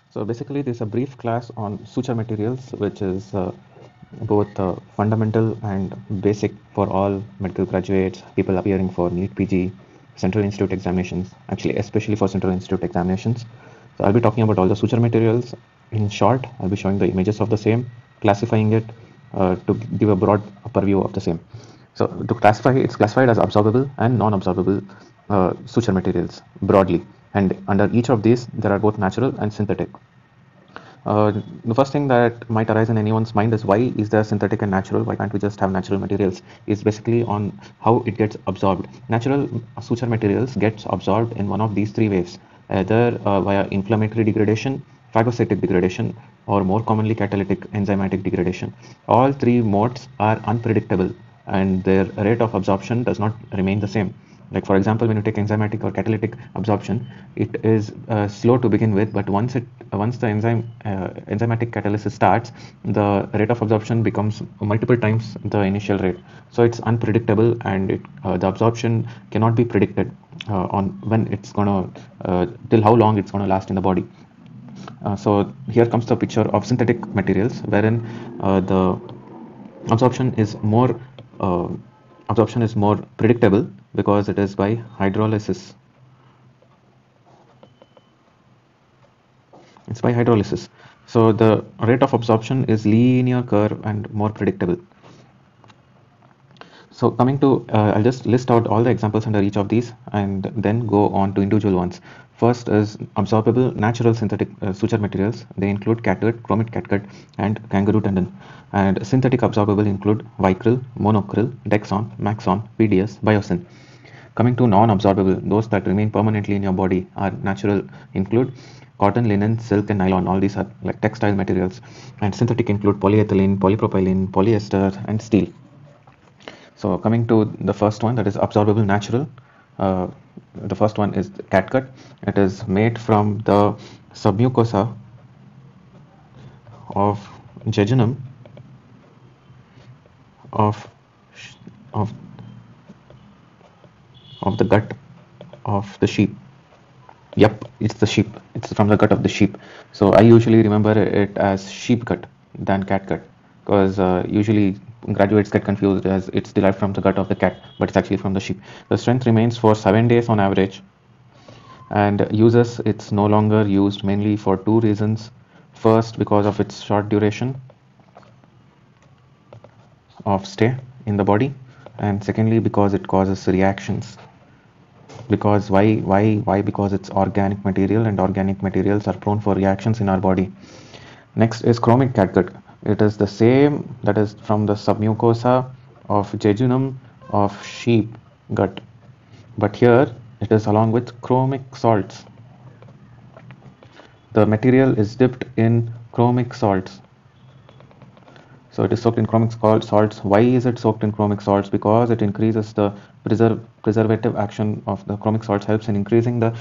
So basically, this is a brief class on suture materials, which is both fundamental and basic for all medical graduates, people appearing for NEET PG, Central Institute examinations, actually especially for Central Institute examinations. So I'll be talking about all the suture materials. In short, I'll be showing the images of the same, classifying it to give a broad purview of the same. So to classify, it's classified as absorbable and non-absorbable suture materials broadly. And under each of these, there are both natural and synthetic. The first thing that might arise in anyone's mind is why is there synthetic and natural? Why can't we just have natural materials? Is basically on how it gets absorbed. Natural suture materials gets absorbed in one of these three ways, either via inflammatory degradation, phagocytic degradation, or more commonly catalytic enzymatic degradation. All three modes are unpredictable and their rate of absorption does not remain the same. Like for example, when you take enzymatic or catalytic absorption, it is slow to begin with, but once the enzymatic catalysis starts, the rate of absorption becomes multiple times the initial rate. So it's unpredictable, and the absorption cannot be predicted on when it's gonna till how long it's gonna last in the body. So here comes the picture of synthetic materials, wherein the absorption is more uh, absorption is more predictable because it is by hydrolysis. It's by hydrolysis. So the rate of absorption is linear curve and more predictable. So coming to, I'll just list out all the examples under each of these and then go on to individual ones. First is absorbable natural synthetic suture materials. They include catgut, chromate catgut, and kangaroo tendon. And synthetic absorbable include vicryl, monocryl, dexon, maxon, PDS, biosyn. Coming to non-absorbable, those that remain permanently in your body are natural include cotton, linen, silk, and nylon. All these are like textile materials. And synthetic include polyethylene, polypropylene, polyester, and steel. So coming to the first one, that is absorbable natural. The first one is catgut. It is made from the submucosa of jejunum of of of the gut of the sheep. Yep, it's the sheep. It's from the gut of the sheep. So I usually remember it as sheep gut than cat gut, because usually graduates get confused as it's derived from the gut of the cat, but it's actually from the sheep. The strength remains for 7 days on average, and uses it's no longer used mainly for two reasons. First, because of its short duration of stay in the body, and secondly, because it causes reactions. Because why? Because it's organic material, and organic materials are prone for reactions in our body. Next is chromic catgut. It is the same, that is from the submucosa of jejunum of sheep gut, but here it is along with chromic salts. The material is dipped in chromic salts. So it is soaked in chromic salts. Why is it soaked in chromic salts? Because it increases the preservative action of the chromic salts, helps in increasing the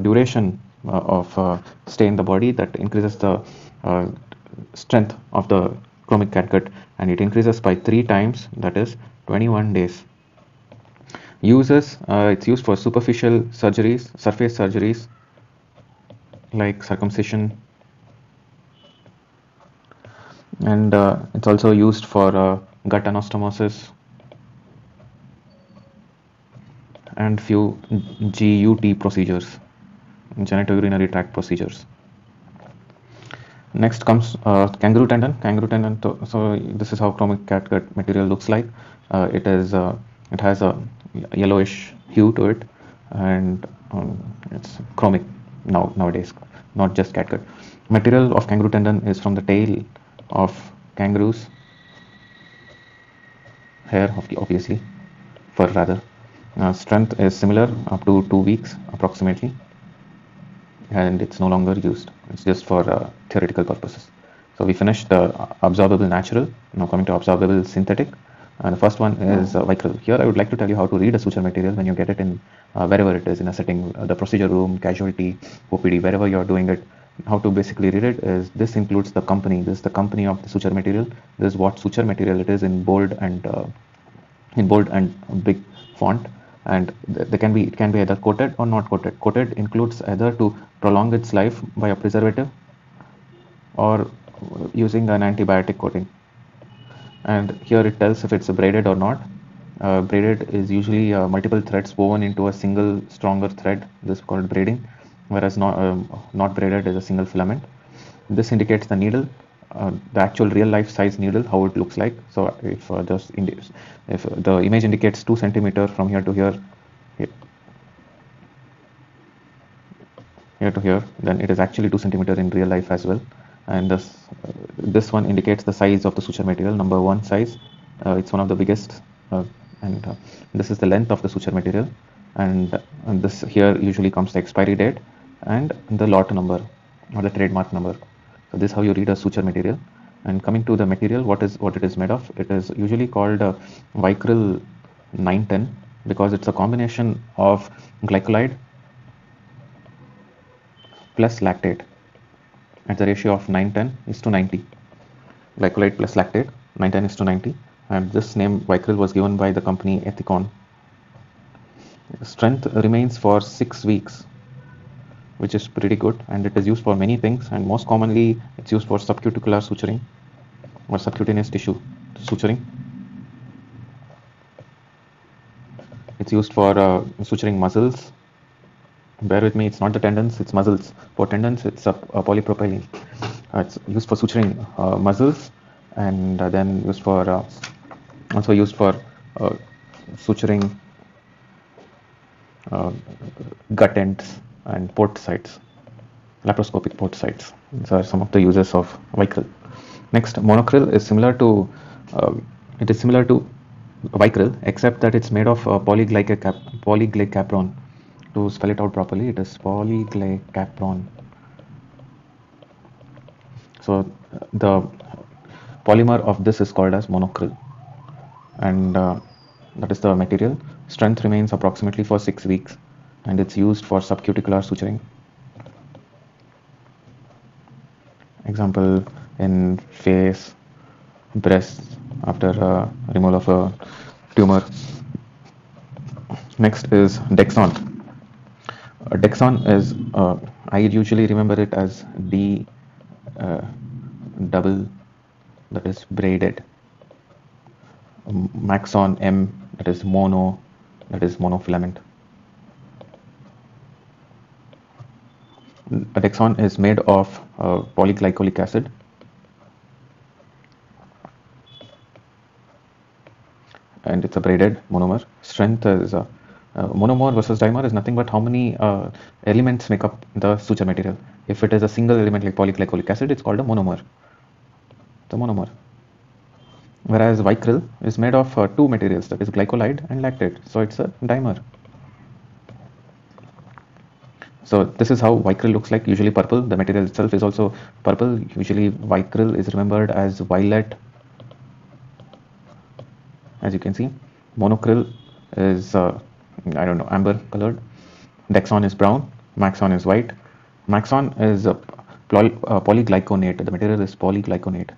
duration of stay in the body. That increases the strength of the chromic catgut, and it increases by 3 times, that is 21 days. Uses, it's used for superficial surgeries, surface surgeries like circumcision, and it's also used for gut anastomosis and few GUT procedures, genitourinary tract procedures. Next comes kangaroo tendon. Kangaroo tendon. So this is how chromic catgut material looks like. It has a yellowish hue to it, and it's chromic nowadays, not just catgut. Material of kangaroo tendon is from the tail of kangaroos, hair obviously, fur rather. Strength is similar up to 2 weeks approximately, and it's no longer used. It's just for theoretical purposes. So we finished the absorbable natural. Now coming to absorbable synthetic. The first one is vicryl. Here I would like to tell you how to read a suture material when you get it in wherever it is in a setting, the procedure room, casualty, OPD, wherever you're doing it. How to basically read it is this includes the company. This is the company of the suture material. This is what suture material it is in bold and big font. And it can be either coated or not coated. Coated includes either to prolong its life by a preservative, or using an antibiotic coating. And here it tells if it's braided or not. Braided is usually multiple threads woven into a single stronger thread. This is called braiding, whereas not braided is a single filament. This indicates the needle, the actual real life size needle, how it looks like. So if the image indicates 2 centimeter from here to here, here to here, then it is actually 2 centimeter in real life as well. And this one indicates the size of the suture material, number 1 size. It's one of the biggest, and this is the length of the suture material. And this here usually comes the expiry date and the lot number or the trademark number. So this is how you read a suture material. And coming to the material, what it is made of? It is usually called Vicryl 910 because it's a combination of glycolide plus lactate at the ratio of 910 is to 90. Glycolide plus lactate 910 is to 90, and this name Vicryl was given by the company Ethicon. Strength remains for 6 weeks, which is pretty good, and it is used for many things, and most commonly it's used for subcuticular suturing or subcutaneous tissue suturing. It's used for suturing muscles. Bear with me, it's not the tendons, it's muscles. For tendons, it's a polypropylene. It's used for suturing muscles, and then used for also used for suturing gut ends and port sites, laparoscopic port sites. These are some of the uses of Vicryl. Next, monocryl is similar to Vicryl, except that it's made of polyglycapron. To spell it out properly, it is polyglycapron. So the polymer of this is called as monocryl, and that is the material. Strength remains approximately for 6 weeks, and it's used for subcuticular suturing. Example in face, breast after removal of a tumor. Next is Dexon. Dexon is, I usually remember it as D double, that is braided. Maxon M, that is mono, that is monofilament. Dexon is made of polyglycolic acid. And it's a braided monomer. Strength is monomer versus dimer is nothing but how many elements make up the suture material. If it is a single element like polyglycolic acid, it's called a monomer. The monomer. Whereas Vicryl is made of 2 materials, that is glycolide and lactate. So it's a dimer. So this is how Vicryl looks like, usually purple. The material itself is also purple. Usually Vicryl is remembered as violet. As you can see, monocryl is amber colored. Dexon is brown. Maxon is white. Maxon is polyglyconate. The material is polyglyconate.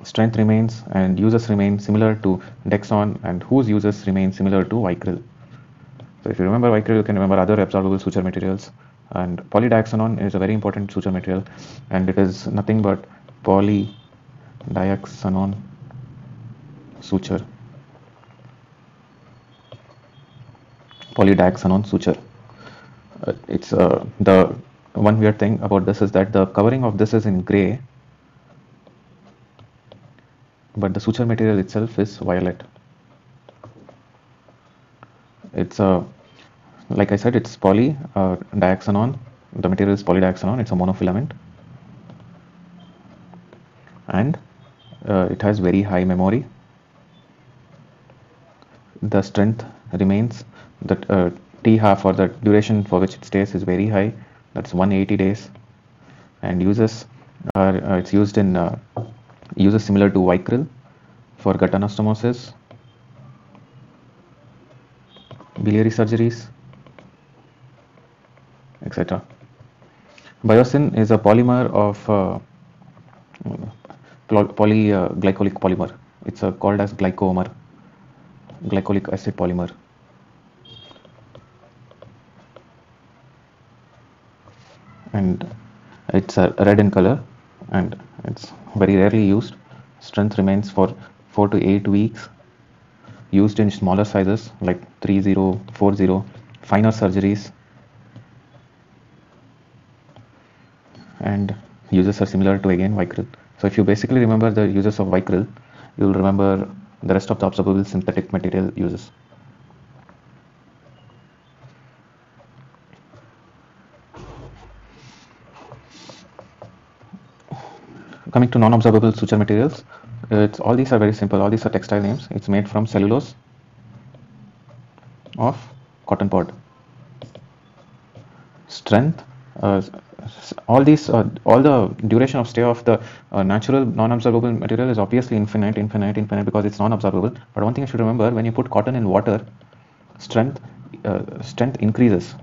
Strength remains and uses remain similar to Dexon, and whose uses remain similar to Vicryl. So if you remember Vicryl, you can remember other absorbable suture materials. And polydiaxanon is a very important suture material, and it is nothing but polydiaxanon suture. Polydiaxanon suture. It's the one weird thing about this is that the covering of this is in gray, but the suture material itself is violet. It's like I said, it's polydiaxanon. The material is polydiaxanon. It's a monofilament, and it has very high memory. The strength remains, that T half or the duration for which it stays is very high. That's 180 days, and uses are it's used in uses similar to Vicryl for gut anastomosis, biliary surgeries, etc. Biosyn is a polymer of polyglycolic polymer. It's called as glycomer, glycolic acid polymer. And It's red in color and it's very rarely used. Strength remains for 4 to 8 weeks. Used in smaller sizes like 30, 40, finer surgeries, and uses are similar to again Vicryl. So if you basically remember the uses of Vicryl, you'll remember the rest of the observable synthetic material uses. Coming to non-observable suture materials, all these are very simple. All these are textile names. It's made from cellulose of cotton pod. Strength, all the duration of stay of the natural non-observable material is obviously infinite because it's non-observable. But one thing you should remember, when you put cotton in water, strength increases.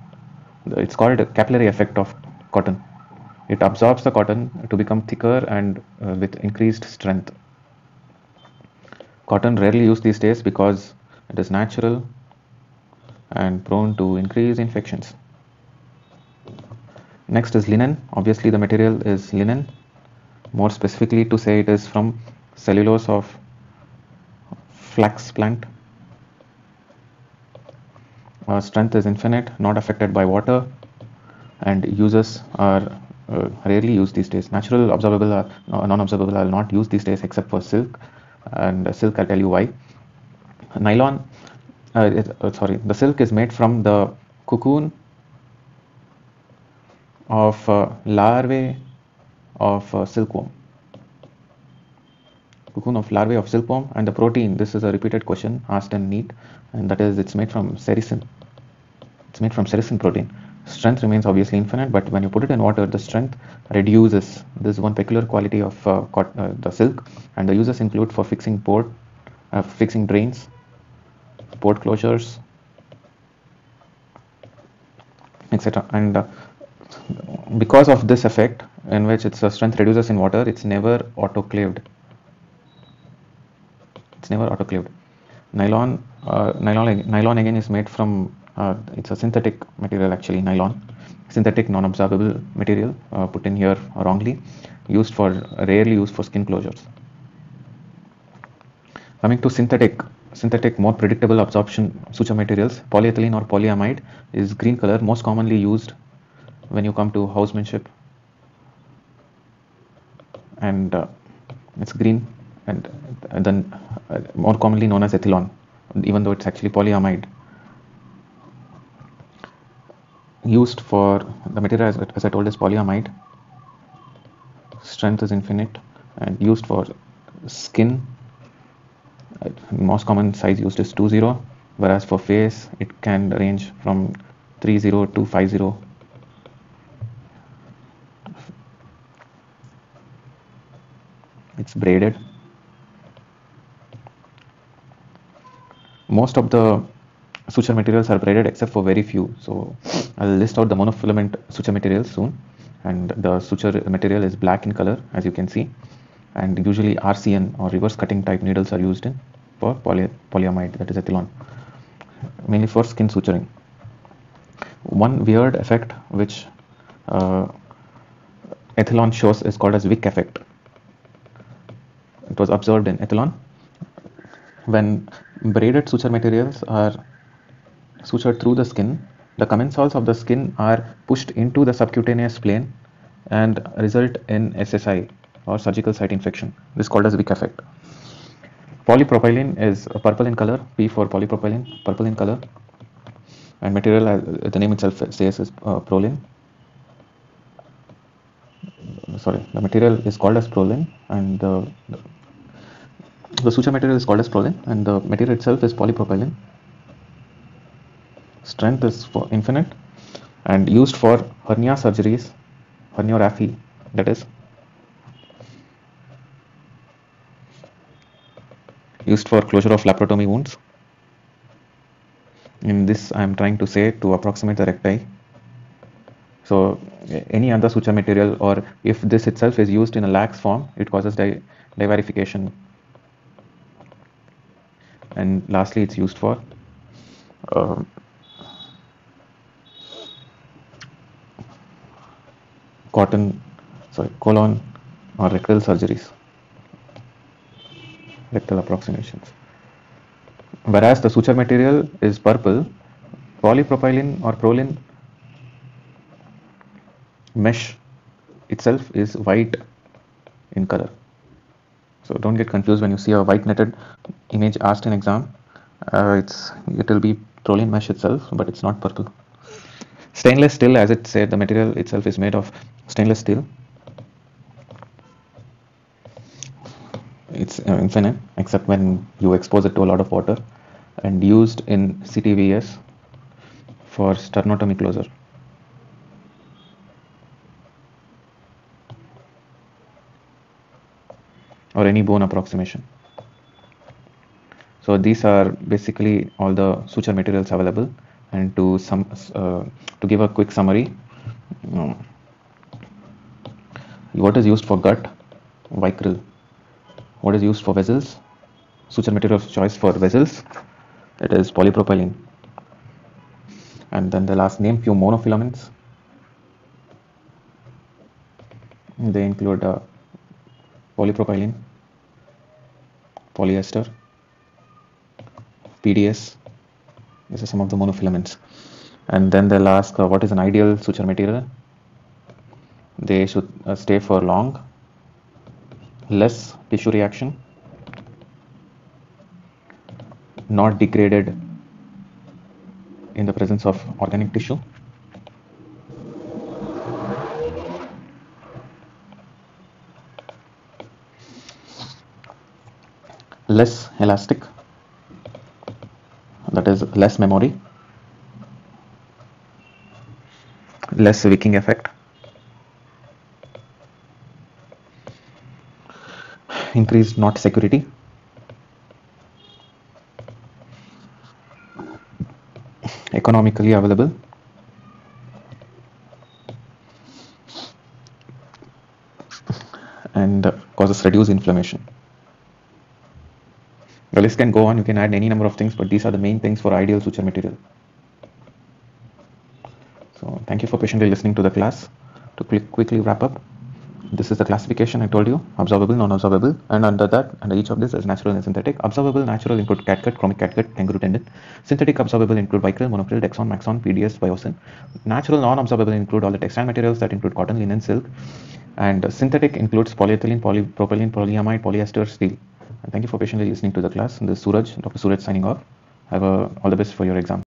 It's called a capillary effect of cotton. It absorbs the cotton to become thicker and with increased strength. Cotton rarely used these days because it is natural and prone to increased infections. Next is linen. Obviously the material is linen. More specifically to say, it is from cellulose of flax plant. Strength is infinite, not affected by water, and uses are rarely used these days. Natural, observable, non-observable are not used these days except for silk, and silk I'll tell you why. Nylon, the silk is made from the cocoon of larvae of silkworm. Cocoon of larvae of silkworm, and the protein, this is a repeated question asked in NEET, and that is it's made from sericin. It's made from sericin protein. Strength remains obviously infinite, but when you put it in water, the strength reduces. This is one peculiar quality of the silk, and the uses include for fixing fixing drains, port closures, etc. And because of this effect, in which its strength reduces in water, it's never autoclaved. Nylon again is made from it's a synthetic material actually. Nylon, synthetic non-absorbable material, put in here wrongly, rarely used for skin closures. Coming to synthetic more predictable absorption suture materials, polyethylene or polyamide is green color, most commonly used when you come to housemanship, and it's green, and then more commonly known as ethylene, even though it's actually polyamide. Used for the material, as I told, is polyamide. Strength is infinite, and used for skin, most common size used is 20, whereas for face it can range from 30 to 50. It's braided. Most of the suture materials are braided except for very few. So I'll list out the monofilament suture materials soon. And the suture material is black in color, as you can see. And usually RCN or reverse cutting type needles are used in for polyamide, that is ethylene, mainly for skin suturing. One weird effect which ethylene shows is called as wick effect. It was observed in ethylene. When braided suture materials are sutured through the skin, the commensals of the skin are pushed into the subcutaneous plane and result in SSI or surgical site infection. This is called as wick effect. Polypropylene is purple in color, P for polypropylene, purple in color, and material, the name itself says, is prolene. Sorry, the material is called as prolene, and the suture material is called as prolene, and the material itself is polypropylene. Strength is for infinite, and used for hernia surgeries, herniorrhaphy, that is used for closure of laparotomy wounds. In this, I am trying to say to approximate the recti. So any other suture material, or if this itself is used in a lax form, it causes divarification. And lastly, it's used for cotton colon or rectal surgeries, rectal approximations. Whereas the suture material is purple, polypropylene or prolene mesh itself is white in color. So don't get confused when you see a white netted image asked in exam. It will be prolene mesh itself, but it's not purple. Stainless steel, as it said, the material itself is made of stainless steel. It's infinite, except when you expose it to a lot of water, and used in CTVS for sternotomy closure. Or any bone approximation. So these are basically all the suture materials available. And to give a quick summary, what is used for gut? Vicryl. What is used for vessels? Suture material of choice for vessels, it is polypropylene. And then the last name few monofilaments. They include polypropylene, polyester, PDS. These are some of the monofilaments. And then they'll ask what is an ideal suture material. They should stay for long, less tissue reaction, not degraded in the presence of organic tissue, less elastic, that is less memory, less wicking effect, increased knot security, economically available, and causes reduced inflammation. The list can go on, you can add any number of things, but these are the main things for ideal suture material. So thank you for patiently listening to the class. To quickly wrap up, this is the classification I told you: absorbable, non-absorbable, and under each of this is natural and synthetic. Absorbable, natural include catgut, chromic catgut, kangaroo tendon. Synthetic absorbable include vicryl, monofil, dexon, maxon, PDS, biosin. Natural non-absorbable include all the textile materials that include cotton, linen, silk. And synthetic includes polyethylene, polypropylene, polyamide, polyester, steel. And thank you for patiently listening to the class. This is Suraj, Dr. Suraj signing off. Have all the best for your exam.